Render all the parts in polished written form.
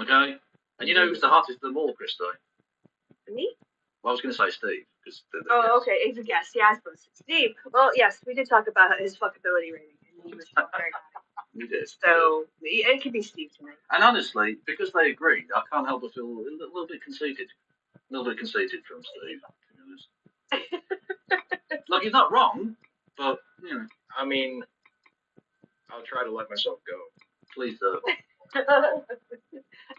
Okay, and you know who's the hottest of them all, Christo? Me? Well, I was going to say Steve because Oh, okay. It's a guess. Yeah, I suppose. Steve. Well, yes, we did talk about his fuckability rating, and he was very high. we did. So it could be Steve tonight. And honestly, because they agreed, I can't help but feel a little bit conceited. A little bit conceited from Steve, to be honest. Like, he's not wrong, but, you know. I mean, I'll try to let myself go. Please do.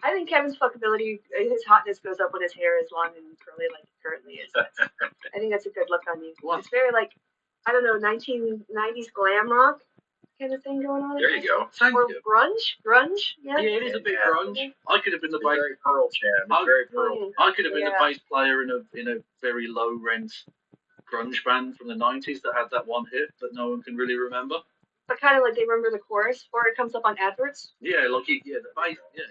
I think Kevin's fuckability, his hotness goes up when his hair is long and curly like it currently is. I think that's a good look on you. What? It's very like, I don't know, 1990s glam rock kind of thing going on. There you go. Thank or you. grunge, yeah. Yeah, it is a bit grunge. I could have been the bass. Very Pearl Jam. Very Pearl. I could have been the bass player in a very low rent grunge band from the 90s that had that one hit that no one can really remember. But kind of like they remember the chorus, or it comes up on adverts. Yeah, like the bass. Yeah,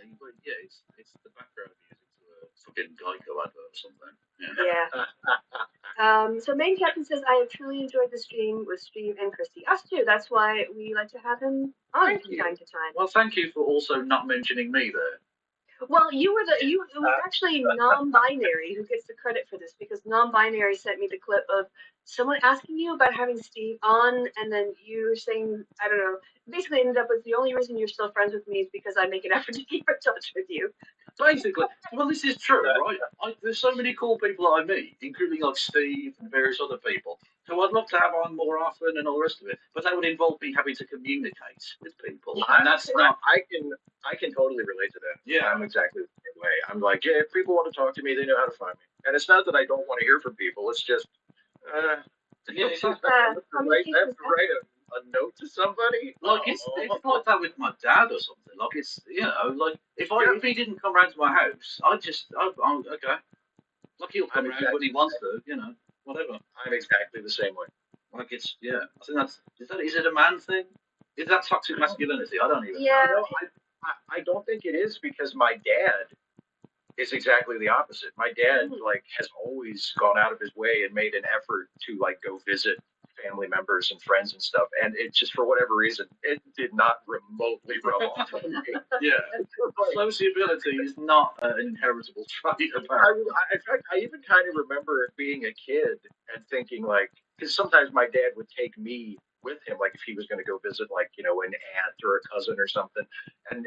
it's the background music to a fucking Geico advert or something. Yeah. So main captain says, I have truly enjoyed the stream with Steve and Christy. Us too. That's why we like to have him on from time to time. Well, thank you for also not mentioning me there. Well, it was actually non-binary who gets the credit for this, because non-binary sent me the clip of someone asking you about having Steve on, and then you were saying, I don't know, basically ended up with the only reason you're still friends with me is because I make an effort to keep in touch with you. Basically, well, this is true, right? There's so many cool people that I meet, including like Steve and various other people, who I'd love to have on more often and all the rest of it, but that would involve me having to communicate with people, and that's not. I can totally relate to that. Yeah, I'm exactly the same way. I'm like, yeah, if people want to talk to me, they know how to find me, and it's not that I don't want to hear from people. It's just, I have to write a note to somebody. Like it's like that with my dad or something. Like it's like if he didn't come round to my house, I'm okay. Like he'll come round when he wants to, whatever. I'm exactly the same way. Like it's I think is it a man thing? Is that toxic masculinity? I don't even know. I don't think it is, because my dad is exactly the opposite. My dad has always gone out of his way and made an effort to go visit family members and friends and stuff, and it just, for whatever reason, it did not remotely rub off on me. Yeah, sociability is not an inheritable trait. In fact, I even kind of remember being a kid and thinking, because sometimes my dad would take me with him, if he was going to go visit, an aunt or a cousin or something, and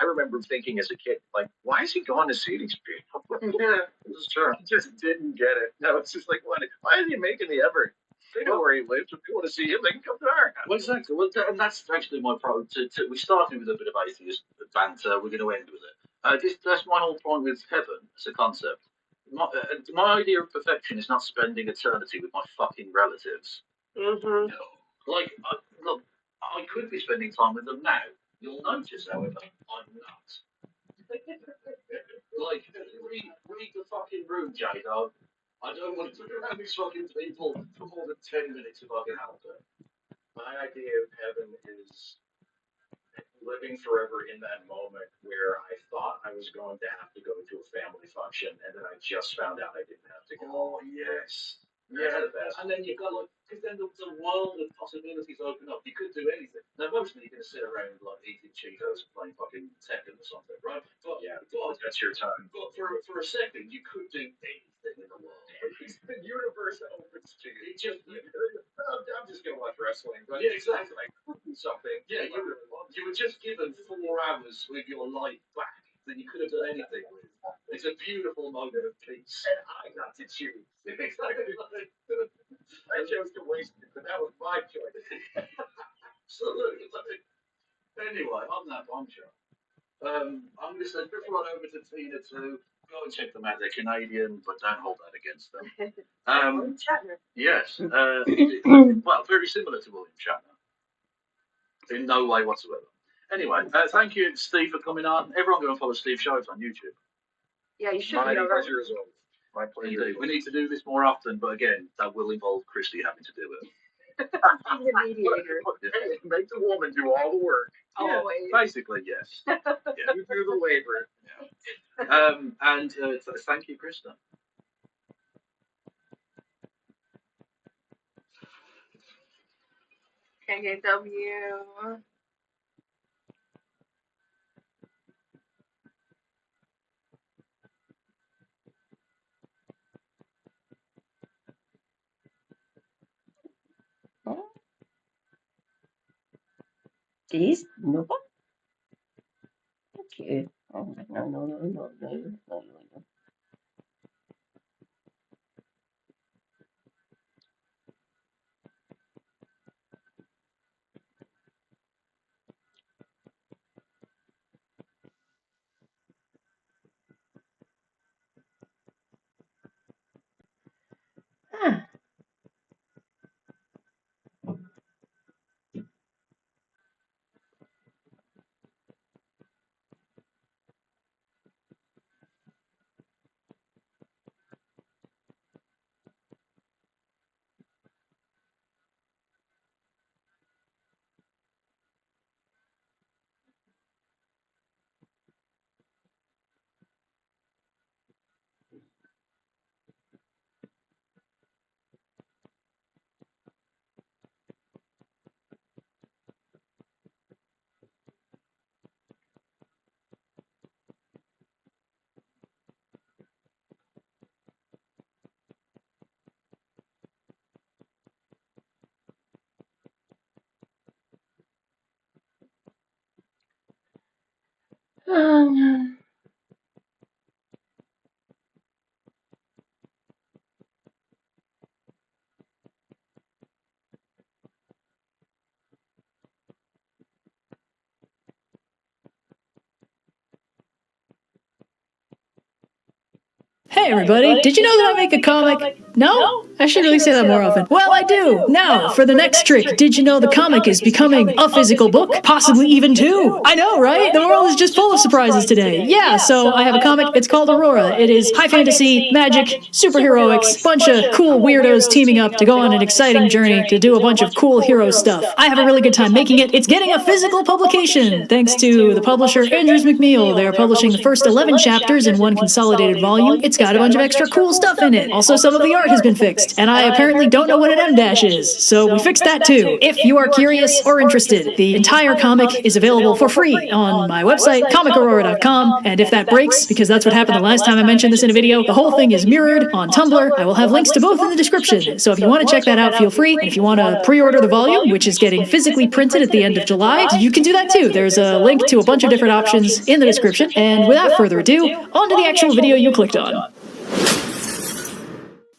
I remember thinking as a kid, why is he going to see these people? Yeah, it's true. I just didn't get it. No, it's just why is he making the effort? They know where he lives. If they want to see him, they can come to our house. Well, exactly. Well, and that's actually my problem. We started with a bit of atheist banter. We're going to end with it. That's my whole point with heaven as a concept. My idea of perfection is not spending eternity with my fucking relatives. Mm-hmm. Look, I could be spending time with them now. You'll notice, however, I'm not. Read the fucking room, J-Dog. I don't want to look around these fucking people for more than 10 minutes if I can help it. My idea of heaven is living forever in that moment where I thought I was going to have to go to a family function, and then I just found out I didn't have to go. Oh, yes. Yeah, and then you've got because then the world of possibilities open up. You could do anything. Now, mostly you're going to sit around eating Cheetos and playing fucking Tekken or something, right? But that's your time. But for a second, you could do anything in the world. The universe opens to you. I'm just going to watch wrestling. But yeah, exactly. Something. Yeah, you were just given 4 hours with your life back that you could have done anything with. It's a beautiful moment of peace. And I got to choose. Exactly. I chose to waste it, but that was my choice. Absolutely. Anyway, on that bombshell, I'm going to send everyone over to Tina to go and check them out. They're Canadian, but don't hold that against them. William Shatner. Yes. Well, very similar to William Shatner. In no way whatsoever. Anyway, thank you, Steve, for coming on. Everyone go and follow Steve Shows on YouTube. Yeah, you should. My pleasure as always. My pleasure. Indeed. We need to do this more often, but again, that will involve Christy having to do it. She's the mediator. Make the woman do all the work. Yeah, always. Basically, yes. Yeah. You do the labor. Yeah. And thank you, Krista. KKW. This? No. Okay. Oh, no. Ah. Um, Hey everybody, did you know that I make a comic? No? I should really say that more often. Well, I do! Now, for the next trick, did you know the comic is becoming a physical book? Possibly even two! I know, right? The world is just full of surprises today. Yeah, so I have a comic, it's called Aurora. It is high fantasy, magic, superheroics, bunch of cool weirdos teaming up to go on an exciting journey to do a bunch of cool hero stuff. I have a really good time making it. It's getting a physical publication, thanks to the publisher Andrews McMeel. They are publishing the first 11 chapters in one consolidated volume. It's got a bunch of extra cool stuff in it. Also, some of the art has been fixed, and I apparently don't know what an M- is, so we fixed that too. If you are curious or interested, the entire comic is available for free on my website, comicaurora.com, and if that breaks, because that's what happened the last time I mentioned this in a video, the whole thing is mirrored on Tumblr. I will have links to both in the description, so if you want to check that out, feel free. And if you want to pre-order the volume, which is getting physically printed at the end of July, you can do that too. There's a link to a bunch of different options in the description, and without further ado, on to the actual video you clicked on.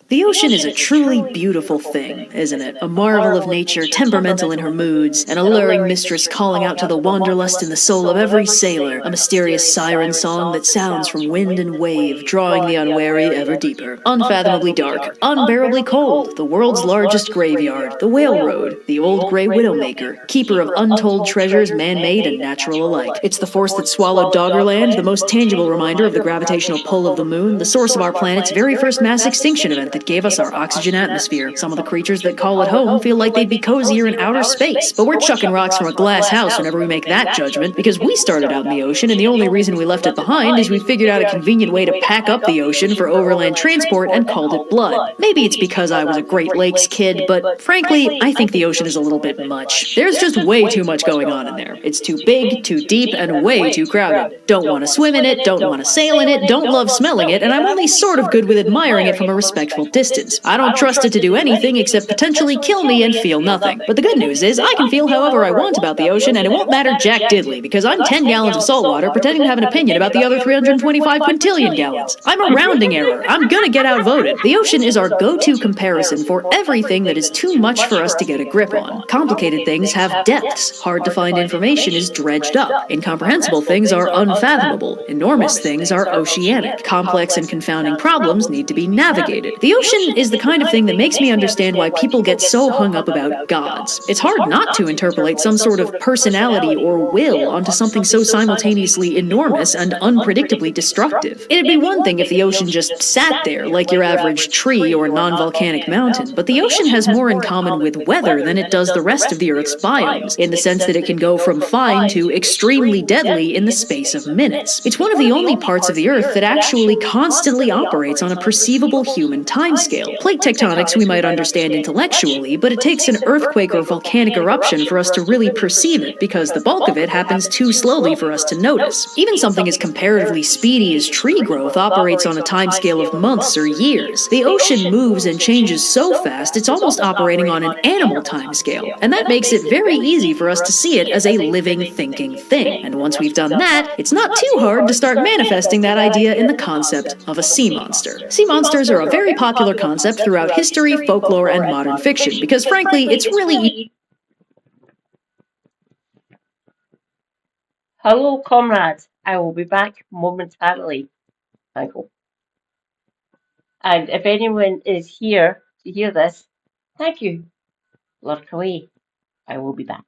The ocean is a truly beautiful thing, isn't it? A marvel of nature, temperamental in her moods, an alluring mistress calling out to the wanderlust in the soul of every sailor, a mysterious siren song that sounds from wind and wave, drawing the unwary ever deeper. Unfathomably dark, unbearably cold, the world's largest graveyard, the Whale Road, the old grey widowmaker, keeper of untold treasures, man-made and natural alike. It's the force that swallowed Doggerland, the most tangible reminder of the gravitational pull of the moon, the source of our planet's very first mass extinction event that gave us our oxygen atmosphere. Some of the creatures that call it home feel like they'd be cozier in outer space, but we're chucking rocks from a glass house whenever we make that judgment, because we started out in the ocean, and the only reason we left it behind is we figured out a convenient way to pack up the ocean for overland transport and called it blood. Maybe it's because I was a Great Lakes kid, but frankly, I think the ocean is a little bit much. There's just way too much going on in there. It's too big, too deep, and way too crowded. Don't want to swim in it, don't want to sail in it, don't love smelling it, and I'm only sort of good with admiring it from a respectful distance. I don't trust it to do anything except potentially kill me and feel nothing. But the good news is, I can feel however I want about the ocean, and it won't matter jack diddly, because I'm 10 gallons of salt water pretending to have an opinion about the other 325 quintillion gallons. I'm a rounding error. I'm gonna get outvoted. The ocean is our go-to comparison for everything that is too much for us to get a grip on. Complicated things have depths. Hard-to-find information is dredged up. Incomprehensible things are unfathomable. Enormous things are oceanic. Complex and confounding problems need to be navigated. The ocean is the kind of thing that makes me understand why people get so hung up about gods. It's hard not to interpolate some sort of personality or will onto something so simultaneously enormous and unpredictably destructive. It'd be one thing if the ocean just sat there like your average tree or non-volcanic mountain, but the ocean has more in common with weather than it does the rest of the Earth's biomes, in the sense that it can go from fine to extremely deadly in the space of minutes. It's one of the only parts of the Earth that actually constantly operates on a perceivable human time time scale. Plate tectonics we might understand intellectually, but it takes an earthquake or volcanic eruption for us to really perceive it, because the bulk of it happens too slowly for us to notice. Even something as comparatively speedy as tree growth operates on a timescale of months or years. The ocean moves and changes so fast, it's almost operating on an animal timescale, and that makes it very easy for us to see it as a living, thinking thing. And once we've done that, it's not too hard to start manifesting that idea in the concept of a sea monster. Sea monsters are a very popular concept throughout history, folklore, and modern fiction, because frankly, it's really Hello, comrades. I will be back momentarily. Michael. And if anyone is here to hear this, thank you. Lurk away. I will be back.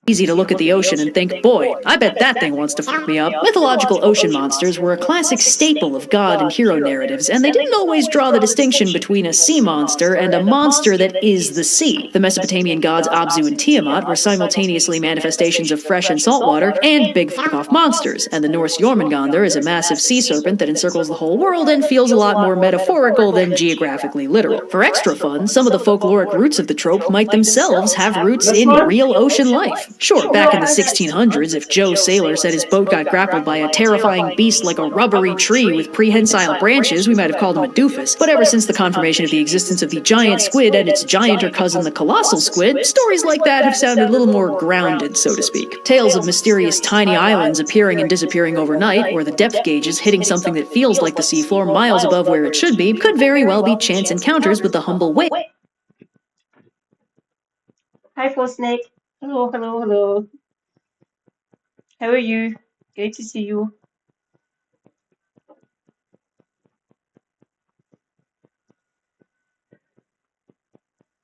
Easy to look at the ocean and think, boy, I bet that thing wants to fuck me up. Mythological ocean monsters were a classic staple of god and hero narratives, and they didn't always draw the distinction between a sea monster and a monster that is the sea. The Mesopotamian gods Abzu and Tiamat were simultaneously manifestations of fresh and salt water and big fuck-off monsters, and the Norse Jormungandr is a massive sea serpent that encircles the whole world and feels a lot more metaphorical than geographically literal. For extra fun, some of the folkloric roots of the trope might themselves have roots in real ocean life. Sure, back in the 1600s, if Joe Sailor said his boat got grappled by a terrifying beast like a rubbery tree with prehensile branches, we might have called him a doofus. But ever since the confirmation of the existence of the giant squid and its gianter cousin the colossal squid, stories like that have sounded a little more grounded, so to speak. Tales of mysterious tiny islands appearing and disappearing overnight, or the depth gauges hitting something that feels like the seafloor miles above where it should be, could very well be chance encounters with the humble whale. Hi, Flow Snake. Hello, hello, hello. How are you? Good to see you.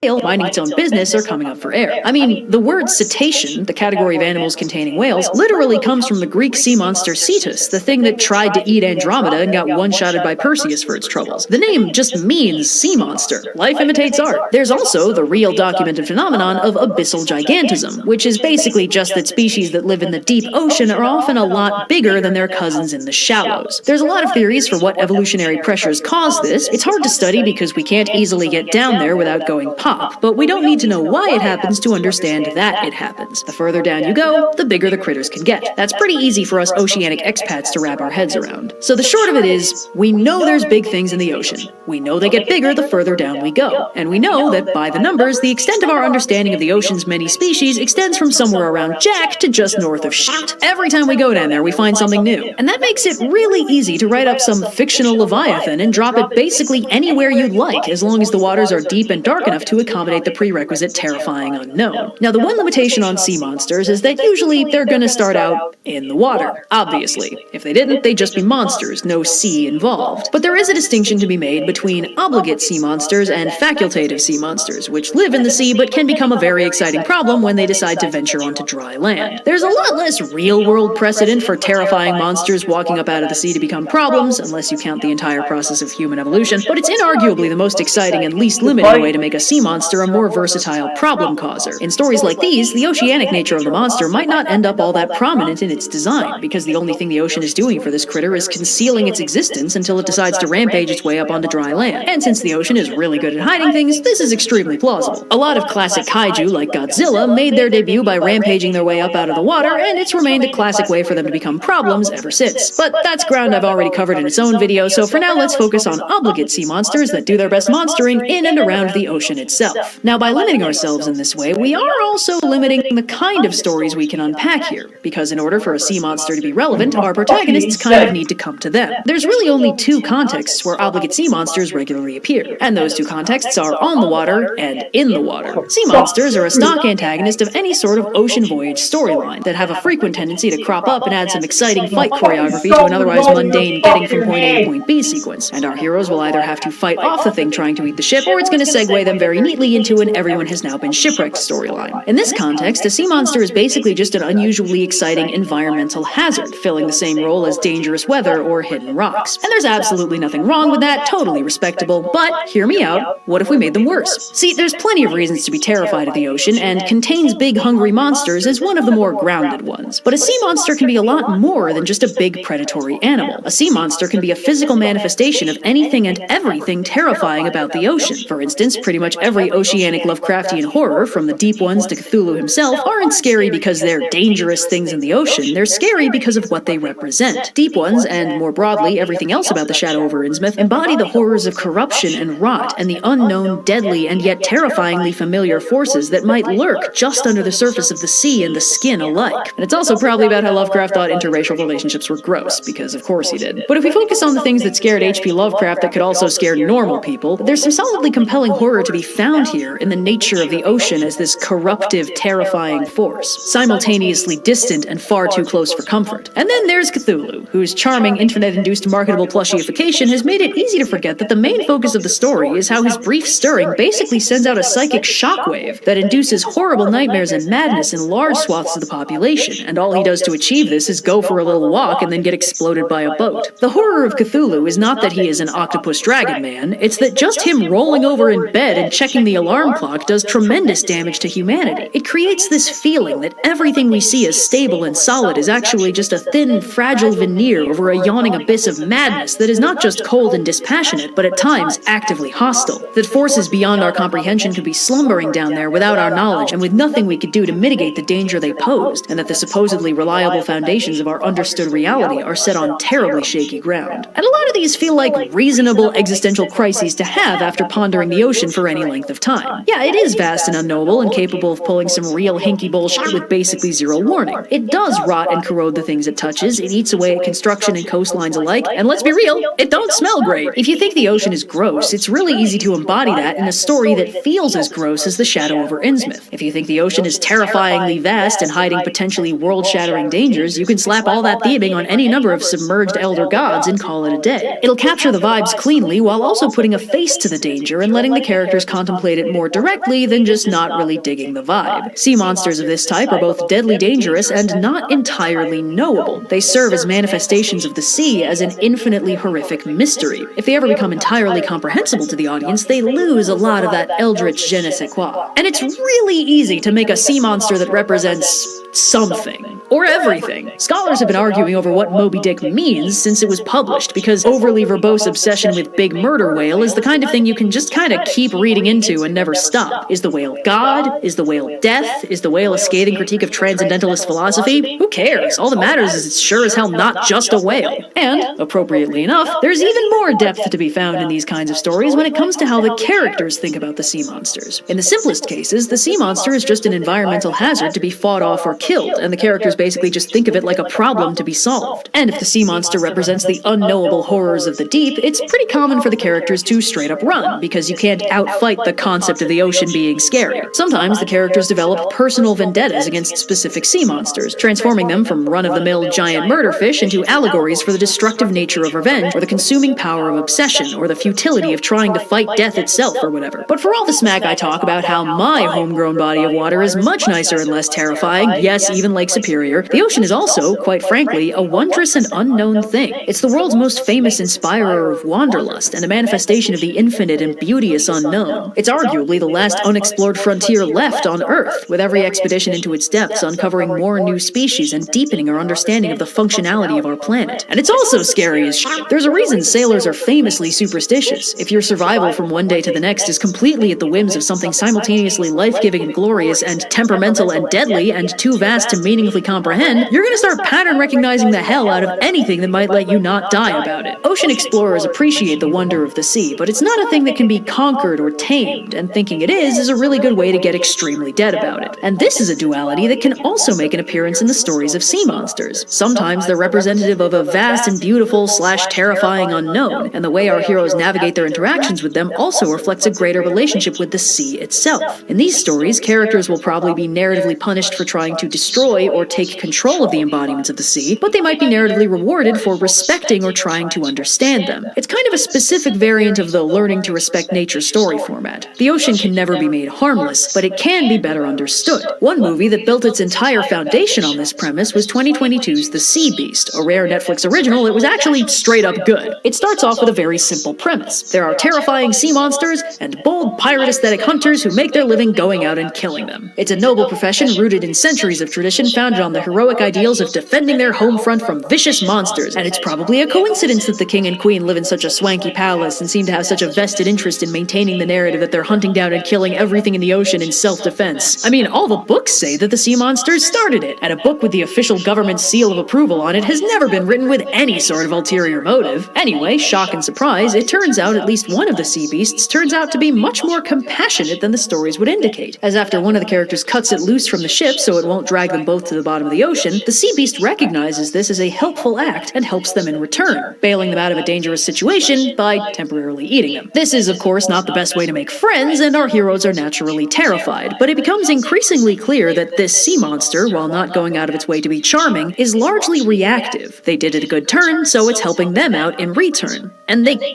Minding its own business or coming up for air. I mean, the word cetacean, the category of animals containing whales, literally comes from the Greek sea monster Cetus, the thing that tried to eat Andromeda and got one-shotted by Perseus for its troubles. The name just means sea monster. Life imitates art. There's also the real documented phenomenon of abyssal gigantism, which is basically just that species that live in the deep ocean are often a lot bigger than their cousins in the shallows. There's a lot of theories for what evolutionary pressures cause this. It's hard to study because we can't easily get down there without going pop. But we don't need to know why it happens to understand that it happens. The further down you go, the bigger the critters can get. That's pretty easy for us oceanic expats to wrap our heads around. So the short of it is, we know there's big things in the ocean. We know they get bigger the further down we go. And we know that, by the numbers, the extent of our understanding of the ocean's many species extends from somewhere around Jack to just north of shit. Every time we go down there, we find something new. And that makes it really easy to write up some fictional Leviathan and drop it basically anywhere you'd like, as long as the waters are deep and dark enough to accommodate the prerequisite terrifying unknown. Now, the one limitation on sea monsters is that usually they're gonna start out in the water, obviously. If they didn't, they'd just be monsters, no sea involved. But there is a distinction to be made between obligate sea monsters and facultative sea monsters, which live in the sea but can become a very exciting problem when they decide to venture onto dry land. There's a lot less real-world precedent for terrifying monsters walking up out of the sea to become problems, unless you count the entire process of human evolution, but it's inarguably the most exciting and least limiting way to make a sea monster a more versatile problem causer. In stories like these, the oceanic nature of the monster might not end up all that prominent in its design, because the only thing the ocean is doing for this critter is concealing its existence until it decides to rampage its way up onto dry land. And since the ocean is really good at hiding things, this is extremely plausible. A lot of classic kaiju, like Godzilla, made their debut by rampaging their way up out of the water, and it's remained a classic way for them to become problems ever since. But that's ground I've already covered in its own video, so for now let's focus on obligate sea monsters that do their best monstering in and around the ocean itself. Now, by limiting ourselves in this way, we are also limiting the kind of stories we can unpack here, because in order for a sea monster to be relevant, our protagonists kind of need to come to them. There's really only two contexts where obligate sea monsters regularly appear, and those two contexts are on the water and in the water. Sea monsters are a stock antagonist of any sort of ocean voyage storyline that have a frequent tendency to crop up and add some exciting fight choreography to an otherwise mundane getting from point A to point B sequence, and our heroes will either have to fight off the thing trying to eat the ship, or it's going to segue them very neatly into an everyone has now been shipwrecked storyline. In this context, a sea monster is basically just an unusually exciting environmental hazard, filling the same role as dangerous weather or hidden rocks. And there's absolutely nothing wrong with that, totally respectable, but hear me out, what if we made them worse? See, there's plenty of reasons to be terrified of the ocean, and Contains Big Hungry Monsters is one of the more grounded ones. But a sea monster can be a lot more than just a big predatory animal. A sea monster can be a physical manifestation of anything and everything terrifying about the ocean. For instance, pretty much every oceanic Lovecraftian horror, from the deep ones to Cthulhu himself, aren't scary because they're dangerous things in the ocean. They're scary because of what they represent. Deep ones, and more broadly, everything else about the Shadow over Innsmouth, embody the horrors of corruption and rot, and the unknown, deadly, and yet terrifyingly familiar forces that might lurk just under the surface of the sea and the skin alike. And it's also probably about how Lovecraft thought interracial relationships were gross, because of course he did. But if we focus on the things that scared H.P. Lovecraft that could also scare normal people, there's some solidly compelling horror to be found found here in the nature of the ocean as this corruptive, terrifying force, simultaneously distant and far too close for comfort. And then there's Cthulhu, whose charming internet-induced marketable plushyification has made it easy to forget that the main focus of the story is how his brief stirring basically sends out a psychic shockwave that induces horrible nightmares and madness in large swaths of the population, and all he does to achieve this is go for a little walk and then get exploded by a boat. The horror of Cthulhu is not that he is an octopus dragon man, it's that just him rolling over in bed and checking the alarm clock does tremendous damage to humanity. It creates this feeling that everything we see as stable and solid is actually just a thin, fragile veneer over a yawning abyss of madness that is not just cold and dispassionate, but at times actively hostile. That forces beyond our comprehension could be slumbering down there without our knowledge and with nothing we could do to mitigate the danger they posed, and that the supposedly reliable foundations of our understood reality are set on terribly shaky ground. And a lot of these feel like reasonable existential crises to have after pondering the ocean for any length of time. Yeah, it is vast and unknowable and capable of pulling some real hinky bullshit with basically zero warning. It does rot and corrode the things it touches, it eats away at construction and coastlines alike, and let's be real, it don't smell great. If you think the ocean is gross, it's really easy to embody that in a story that feels as gross as The Shadow over Innsmouth. If you think the ocean is terrifyingly vast and hiding potentially world-shattering dangers, you can slap all that theming on any number of submerged elder gods and call it a day. It'll capture the vibes cleanly while also putting a face to the danger and letting the characters contemplate it more directly than just not really digging the vibe. Sea monsters of this type are both deadly dangerous and not entirely knowable. They serve as manifestations of the sea as an infinitely horrific mystery. If they ever become entirely comprehensible to the audience, they lose a lot of that eldritch je ne sais quoi. And it's really easy to make a sea monster that represents something. Or everything. Scholars have been arguing over what Moby Dick means since it was published, because overly verbose obsession with big murder whale is the kind of thing you can just kind of keep reading into and never stop. Is the whale God? Is the whale death? Is the whale a scathing critique of transcendentalist philosophy? Who cares? All that matters is it's sure as hell not just a whale. And, appropriately enough, there's even more depth to be found in these kinds of stories when it comes to how the characters think about the sea monsters. In the simplest cases, the sea monster is just an environmental hazard to be fought off or killed, and the characters basically just think of it like a problem to be solved. And if the sea monster represents the unknowable horrors of the deep, it's pretty common for the characters to straight up run, because you can't outfight the concept of the ocean being scary. Sometimes the characters develop personal vendettas against specific sea monsters, transforming them from run-of-the-mill giant murder fish into allegories for the destructive nature of revenge, or the consuming power of obsession, or the futility of trying to fight death itself, or whatever. But for all the smack I talk about how my homegrown body of water is much nicer and less terrifying, yes, even Lake Superior, the ocean is also, quite frankly, a wondrous and unknown thing. It's the world's most famous inspirer of wanderlust, and a manifestation of the infinite and beauteous unknown. It's arguably the last unexplored frontier left on Earth, with every expedition into its depths uncovering more new species and deepening our understanding of the functionality of our planet. And it's also scary as shit. There's a reason sailors are famously superstitious. If your survival from one day to the next is completely at the whims of something simultaneously life-giving and glorious and temperamental and deadly and too vast to meaningfully comprehend, you're gonna start pattern recognizing the hell out of anything that might let you not die about it. Ocean explorers appreciate the wonder of the sea, but it's not a thing that can be conquered or tamed, and thinking it is a really good way to get extremely dead about it. And this is a duality that can also make an appearance in the stories of sea monsters. Sometimes they're representative of a vast and beautiful / terrifying unknown, and the way our heroes navigate their interactions with them also reflects a greater relationship with the sea itself. In these stories, characters will probably be narratively punished for trying to destroy or take control of the embodiments of the sea, but they might be narratively rewarded for respecting or trying to understand them. It's kind of a specific variant of the learning to respect nature story format. The ocean can never be made harmless, but it can be better understood. One movie that built its entire foundation on this premise was 2022's The Sea Beast, a rare Netflix original that was actually straight up good. It starts off with a very simple premise. There are terrifying sea monsters and bold pirate aesthetic hunters who make their living going out and killing them. It's a noble profession rooted in centuries of tradition founded on the heroic ideals of defending their home front from vicious monsters, and it's probably a coincidence that the king and queen live in such a swanky palace and seem to have such a vested interest in maintaining the narrative that they're hunting down and killing everything in the ocean in self-defense. I mean, all the books say that the sea monsters started it, and a book with the official government seal of approval on it has never been written with any sort of ulterior motive. Anyway, shock and surprise, it turns out at least one of the sea beasts turns out to be much more compassionate than the stories would indicate, as after one of the characters cuts it loose from the ship so it won't drag them both to the bottom of the ocean, the sea beast recognizes this as a helpful act and helps them in return, bailing them out of a dangerous situation by temporarily eating them. This is, of course, not the best way to make friends, and our heroes are naturally terrified. But it becomes increasingly clear that this sea monster, while not going out of its way to be charming, is largely reactive. They did it a good turn, so it's helping them out in return. And they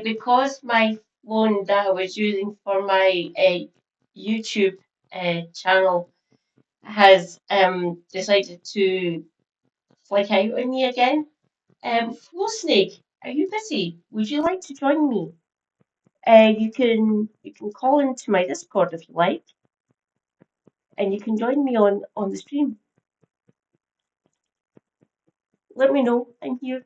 because my phone that I was using for my YouTube channel has decided to flick out on me again. Flow Snake, are you busy? Would you like to join me? You can call into my Discord if you like, and you can join me on the stream. Let me know. I'm here.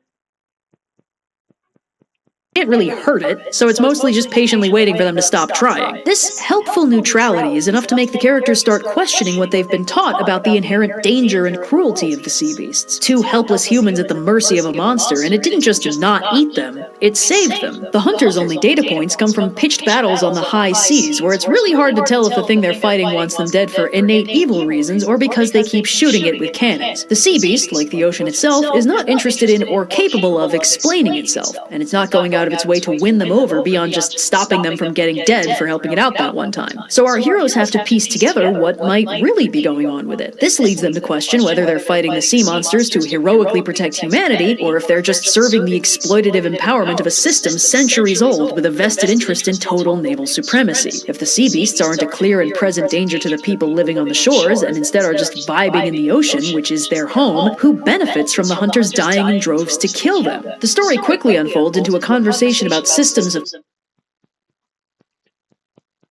can't really hurt it, so it's mostly just patiently waiting for them to stop trying. This helpful neutrality is enough to make the characters start questioning what they've been taught about the inherent danger and cruelty of the sea beasts. Two helpless humans at the mercy of a monster, and it didn't just not eat them, it saved them. The hunters' only data points come from pitched battles on the high seas, where it's really hard to tell if the thing they're fighting wants them dead for innate evil reasons or because they keep shooting it with cannons. The sea beast, like the ocean itself, is not interested in or capable of explaining itself, and it's not going out of its way to win them over beyond just stopping them from getting dead for helping it out that one time. So our heroes have to piece together what might really be going on with it. This leads them to question whether they're fighting the sea monsters to heroically protect humanity, or if they're just serving the exploitative empowerment of a system centuries old with a vested interest in total naval supremacy. If the sea beasts aren't a clear and present danger to the people living on the shores, and instead are just vibing in the ocean, which is their home, who benefits from the hunters dying in droves to kill them? The story quickly unfolds into a conversation about systems of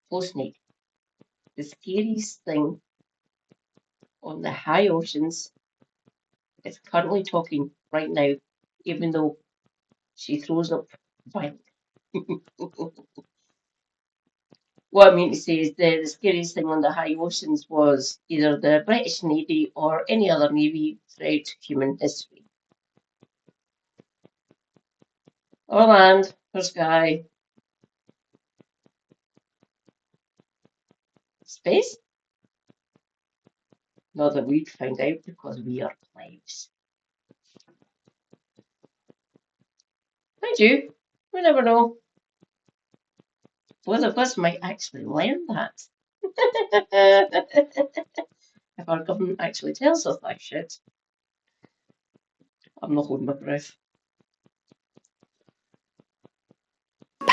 Flow Snake. The scariest thing on the high oceans is currently talking right now, even though she throws up violence. What I mean to say is the scariest thing on the high oceans was either the British Navy or any other navy throughout human history. Or land, or sky. Space? Not that we'd find out because we are plebes. Mind you, we never know. Both of us might actually learn that. If our government actually tells us that shit. I'm not holding my breath.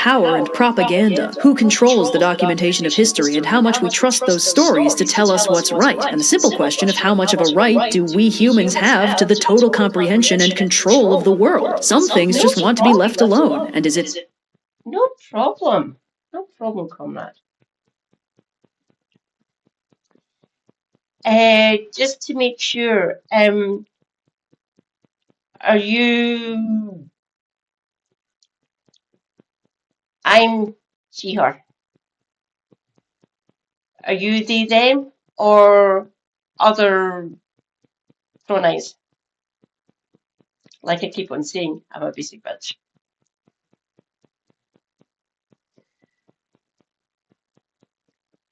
power and propaganda. Who controls the documentation of history, and how much we trust those stories to tell us what's right? And the simple question of how much of a right do we humans have to the total comprehension and control of the world? Some things just want to be left alone, and is it... No problem. No problem, comrade. Just to make sure, are you... I'm she, her. Are you they, them, or other pronouns? Like I keep on saying, I'm a basic bitch.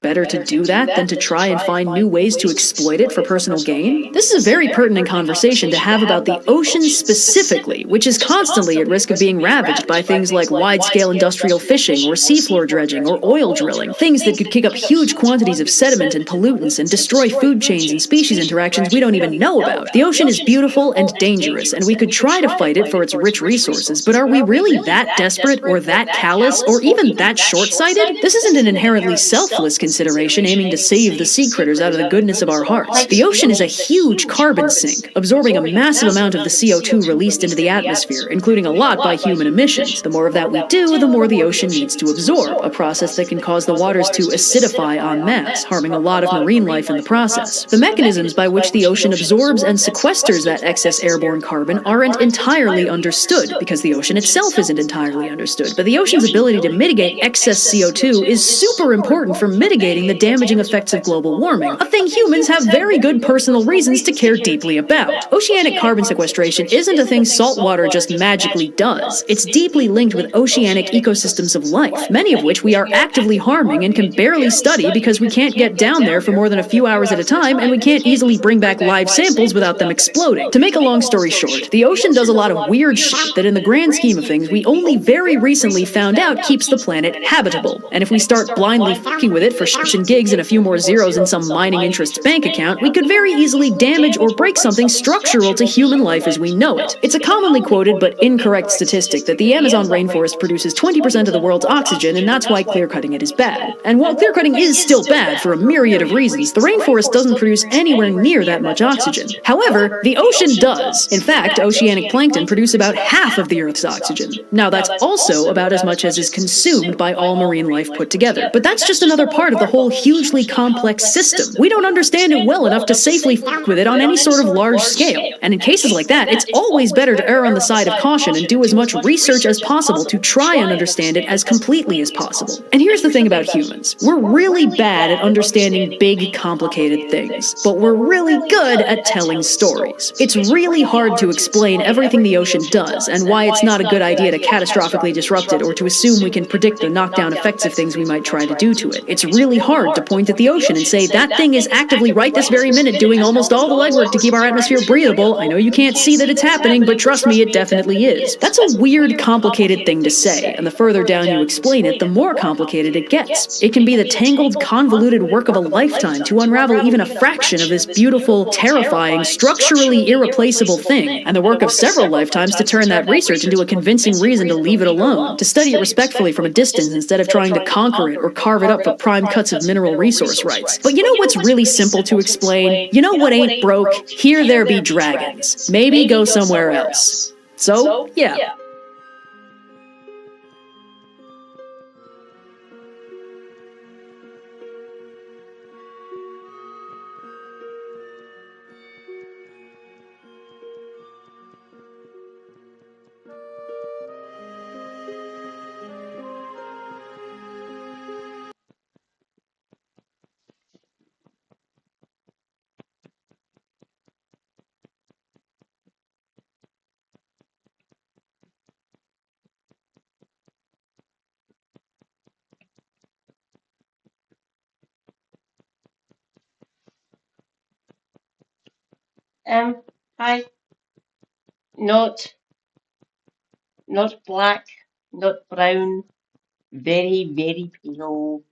Better to do that than to try and find new ways to exploit it for personal gain? This is a very pertinent conversation to have about the ocean specifically, which is constantly at risk of being ravaged by things like wide-scale industrial fishing or seafloor dredging or oil drilling, things that could kick up huge quantities of sediment and pollutants and destroy food chains and species interactions we don't even know about. The ocean is beautiful and dangerous, and we could try to fight it for its rich resources, but are we really that desperate or that callous or even that short-sighted? This isn't an inherently selfless consideration aiming to save the sea critters out of the goodness of our hearts. The ocean is a huge carbon sink, absorbing a massive amount of the CO2 released into the atmosphere, including a lot by human emissions. The more of that we do, the more the ocean needs to absorb, a process that can cause the waters to acidify en masse, harming a lot of marine life in the process. The mechanisms by which the ocean absorbs and sequesters that excess airborne carbon aren't entirely understood, because the ocean itself isn't entirely understood, but the ocean's ability to mitigate excess CO2 is super important for mitigating mitigating the damaging effects of global warming, a thing humans have very good personal reasons to care deeply about. Oceanic carbon sequestration isn't a thing saltwater just magically does. It's deeply linked with oceanic ecosystems of life, many of which we are actively harming and can barely study because we can't get down there for more than a few hours at a time, and we can't easily bring back live samples without them exploding. To make a long story short, the ocean does a lot of weird shit that in the grand scheme of things we only very recently found out keeps the planet habitable. And if we start blindly fucking with it for shits and gigs and a few more zeros in some mining interest's bank account, we could very easily damage or break something structural to human life as we know it. It's a commonly quoted but incorrect statistic that the Amazon rainforest produces 20% of the world's oxygen, and that's why clear-cutting it is bad. And while clear-cutting is still bad for a myriad of reasons, the rainforest doesn't produce anywhere near that much oxygen. However, the ocean does. In fact, oceanic plankton produce about half of the Earth's oxygen. Now, that's also about as much as is consumed by all marine life put together. But that's just another part of the whole hugely complex system. We don't understand it well enough to safely fuck with it on any sort of large scale. And in cases like that, it's always better to err on the side of caution and do as much research as possible to try and understand it as completely as possible. And here's the thing about humans. We're really bad at understanding big, complicated things, but we're really good at telling stories. It's really hard to explain everything the ocean does and why it's not a good idea to catastrophically disrupt it or to assume we can predict the knockdown effects of things we might try to do to it. It's really hard to point at the ocean and say, that thing is actively right this very minute doing almost all the legwork to keep our atmosphere breathable. I know you can't see that it's happening, but trust me, it definitely is. That's a weird, complicated thing to say, and the further down you explain it, the more complicated it gets. It can be the tangled, convoluted work of a lifetime to unravel even a fraction of this beautiful, terrifying, structurally irreplaceable thing, and the work of several lifetimes to turn that research into a convincing reason to leave it alone, to study it respectfully from a distance instead of trying to conquer it or carve it up for prime cuts of mineral resource rights. But you know what's really simple to explain? You know what ain't broke? Here there be dragons. Maybe go somewhere else. So, yeah. Hi. Not black, not brown, very, very pale.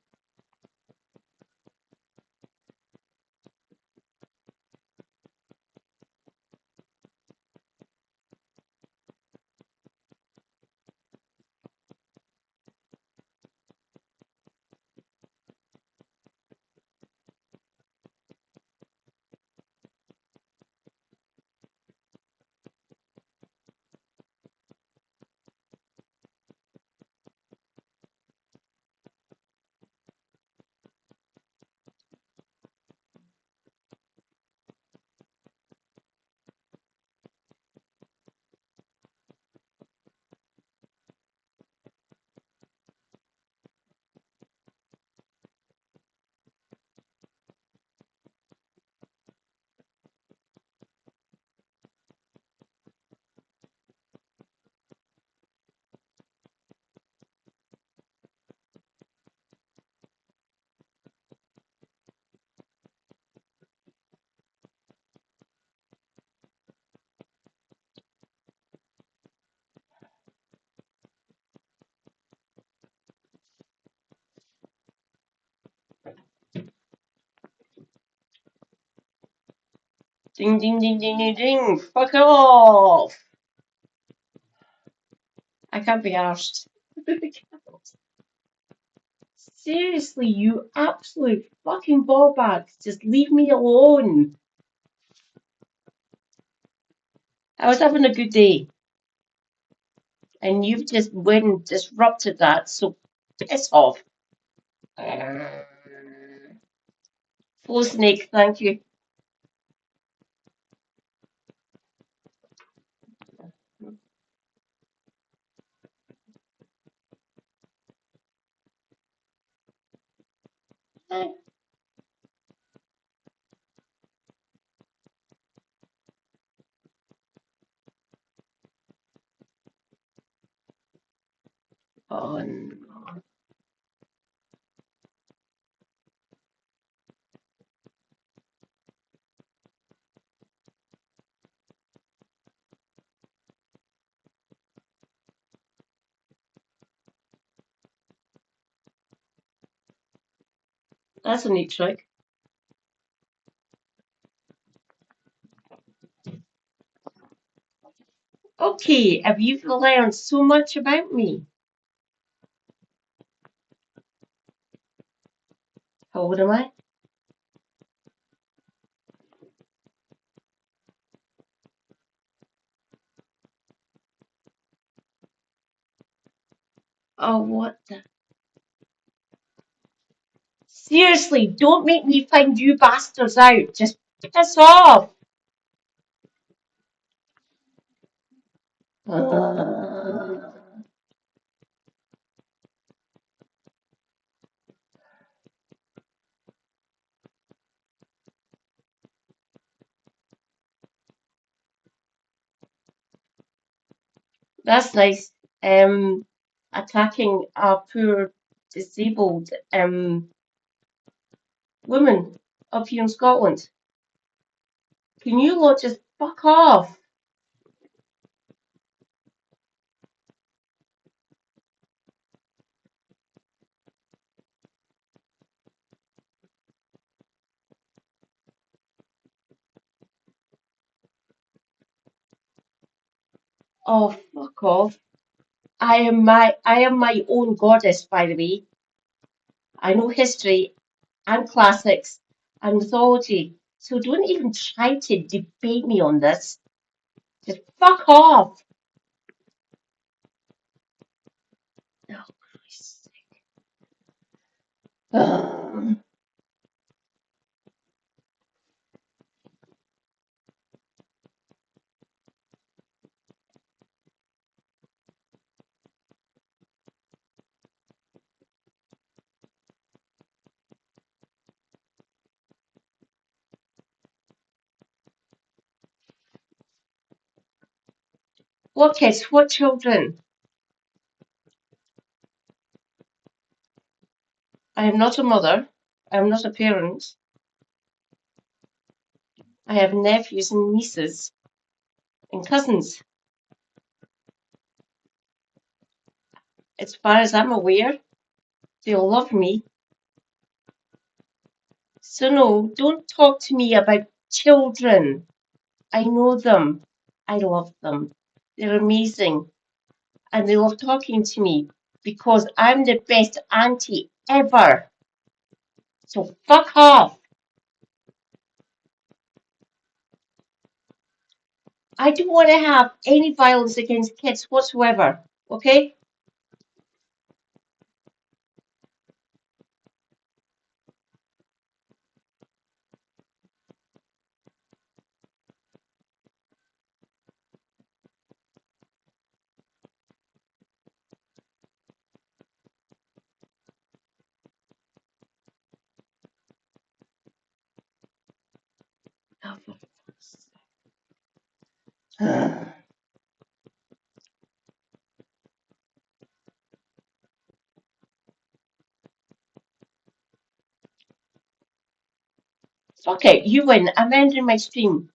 Ding, ding, ding, ding, ding, ding. Fuck off. I can't be arsed. Seriously, you absolute fucking ball bags. Just leave me alone. I was having a good day, and you've just went and disrupted that, so piss off. Flow snake, thank you. Eh. Oh, no. That's a neat trick. Okay, have you learned so much about me? How old am I? Oh, what the? Seriously, don't make me find you bastards out. Just piss off. Uh, that's nice. Attacking a poor disabled woman up here in Scotland. Can you lot just fuck off? Oh, fuck off. I am my own goddess, by the way. I know history and classics and mythology. So don't even try to debate me on this. Just fuck off. Oh, Christ's sake. What kids? What children? I am not a mother. I am not a parent. I have nephews and nieces and cousins. As far as I'm aware, they all love me. So no, don't talk to me about children. I know them. I love them. They're amazing. And they love talking to me because I'm the best auntie ever. So fuck off. I don't want to have any violence against kids whatsoever. Okay? Oh, for fuck's sake. Okay, you win. I'm ending my stream.